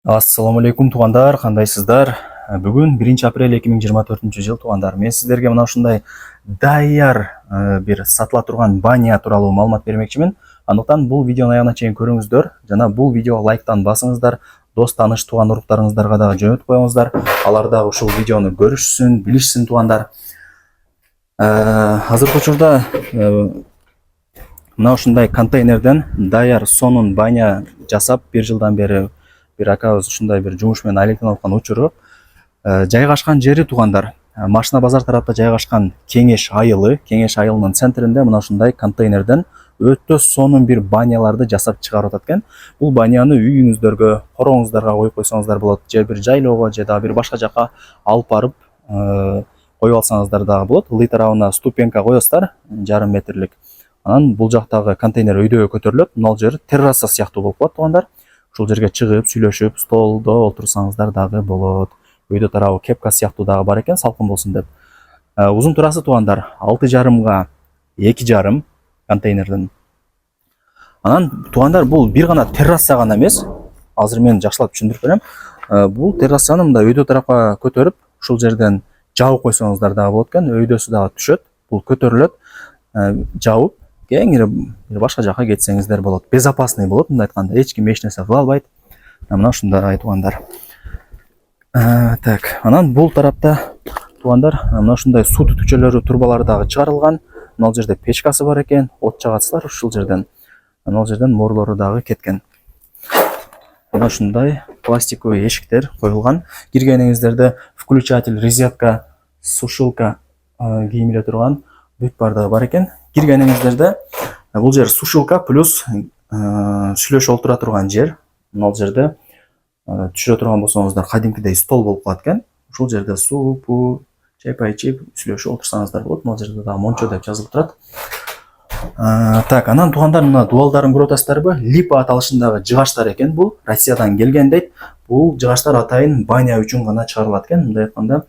Ассаламу алейкум туғандар, қандайсыздар? Бүгін 1 апрель 2024 жыл туғандар. Мен сіздерге мына ушундай даяр бир сатыла турган баня тууралуу маалымат бермекчимин. Андыктан бул видеону аягына чейин көрүңүздөр жана бул видеого лайктан басыңыздар. Дос таныш тууган уруктарыңыздарга дагы жөнөтүп коюңуздар. Алар дагы ушул видеону көрүшсүн, билишсин туғандар. Азыркы учурда мына ушундай контейнерден даяр сонун баня жасап 1 жылдан бери бир акабыз ушундай бир жумуш менен айланып аткан учуру. Жайгашкан жери туғандар. Машина базар тарапта жайгашкан Кеңеш айылынын центринде мына ушундай контейнерден өтө сонун бир баняларды жасап чыгарып атат экен. Бул баняны үйүңүздөргө, короңуздарга коюп койсоңуздар болот, же бир жайлоого, же дагы бир башка жака алып барып коюп алсаңыздар дагы болот. Ылдый тарабына ступенька коесуздар, 1,5 метрлик. Анан бул жактагы контейнер өйдөөгө көтөрүлөт. Мына жер терраса сыяктуу болуп калат туғандар. Ушул жерге чыгып, сүйлөшүп, столдо олтурсаңыздар дагы болот. Өйдө тарабы кепка сыяктуу дагы бар экен, салкын болсун деп. Узун турасы туғандар 6,5 2,5 контейнерден. Анан туғандар бул бир гана терраса гана эмес. Азыр мен жакшылап түшүндүрүп берем. Бул террасаны мындай өйдө тарапка көтөрүп, ушул жерден жабып койсоңуздар дагы болот экен. Өйдөсү дагы түшөт. Бул көтөрүлөт. Жабып кеңири бир башка жака кетсеңиздер болот. Безопасный болот, мындай айтканда, эч ким эч нерсе кыла албайт. Мына ушундай туғандар. Так, анан бул тарапта туғандар, мына ушундай суу түтүкчөлөрү, турбалары дагы чыгарылган. Мына жерде печкасы бар экен, от жагасыздар ушул жерден. Мына жерден морлору дагы кеткен. Мына ушундай пластиковый эшиктер коюлган. Киргениңиздерде включатель, розетка, сушилка кийимиле турган бүт бардыгы бар экен. Киргениңиздерде бул жер сушилка плюс сүйлөшүп олтура турган жер. Мына жерде түшүрө турган болсоңуздар кадимкидей стол болуп калат экен. Ушул жерде суу, чайпай ичип, сүйлөшүп олтурсаңыздар болот. Мына жерде дагы мончо деп жазылып турат. Так, анан туғандар, мына дуалдарын көрүп атасыздарбы? Липа аталышындагы жыгачтар экен бул. Россиядан келген дейт. Бул жыгачтар атайын баня үчүн гана чыгарылат экен. Мындай айтканда,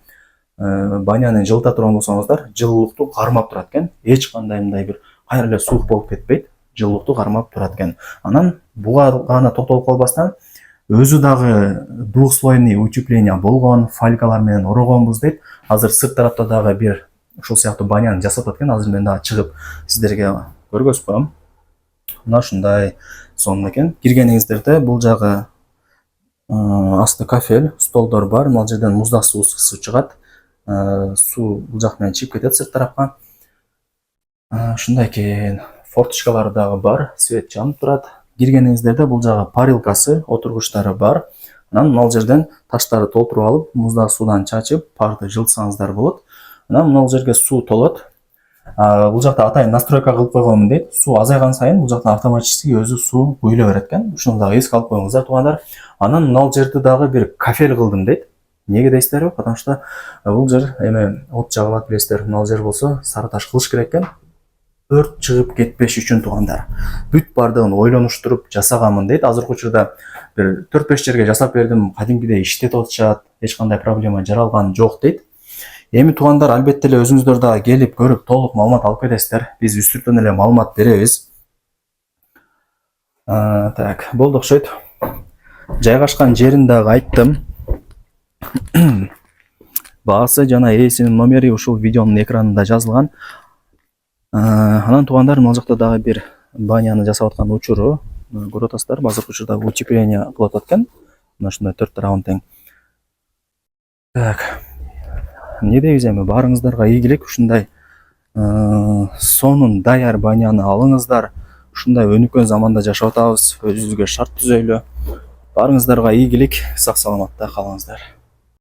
баняны жылыта турган болсоңуздар, жылуулукту кармап турат экен. Эч кандай мындай бир кайра эле суук болуп кетпейт. Жылуулукту кармап турат экен. Анан буга гана токтолуп калбастан, өзү дагы двухслойный утепление болгон, фалькалар менен орогонбуз дейт. Азыр сырт тарапта дагы бир ушул сыяктуу баняны жасап аткан. Азыр мен дагы чыгып сиздерге көргөзүп коем. Мына ушундай сонун экен. Киргениңиздерде бул жагы асты кафель, столдор бар. Мына жерден муздак суу чыгат. Суу бул жак менен чыгып кетет сырт тарапка. Ушундай экен. Форточкалары дагы бар, свет жанып турат. Киргениңиздерде бул жагы парилкасы, отургучтары бар. Анан мына жерден таштарды толтуруп алып, муздак суудан чачып, парды жылытсаңыздар болот. Анан мына жерге суу толот. Бул жакта атайын настройка кылып койгонмун дейт. Суу азайган сайын бул жактан автоматически өзү суу куюла берет экен. Ушуну дагы эске алып коюңуздар туғандар. Анан мына жерде дагы бир кафель кылдым дейт. Неге дейсиздерби? Потому что бул жер эме от жагылат билесиздер. Мына жер болсо сары таш кылыш керек экен. Өрт чыгып кетпеш үчүн туғандар. Бүт бардыгын ойлонуштуруп жасаганмын дейт. Азыркы учурда бир 4-5 жерге жасап бердим. Кадимкидей иштетип атышат. Эч кандай проблема жаралган жок дейт. Эми туғандар, албетте эле өзүңүздөр дагы келип көрүп толук маалымат алып кетесиздер. Биз үстүртөн эле маалымат беребиз. Так, болду окшойт. Жайгашкан жерин дагы айттым. Баасы жана ээсинин номери ушул видеонун экранында жазылган. Анан туғандар, мына жакта дагы бир баняны жасап аткан учуру көрүп атасыздар. Азыркы учурда утепление кылып атат экен. Мына ушундай 4 тарабын тең. Так. Не дейбиз эми, баарыңыздарга ийгилик. Ушундай сонун даяр баняны алыңыздар. Ушундай өнүккөн заманда жашап атабыз. Өзүбүзгө шарт түзөйлү. Баарыңыздарга ийгилик, сак саламатта калыңыздар.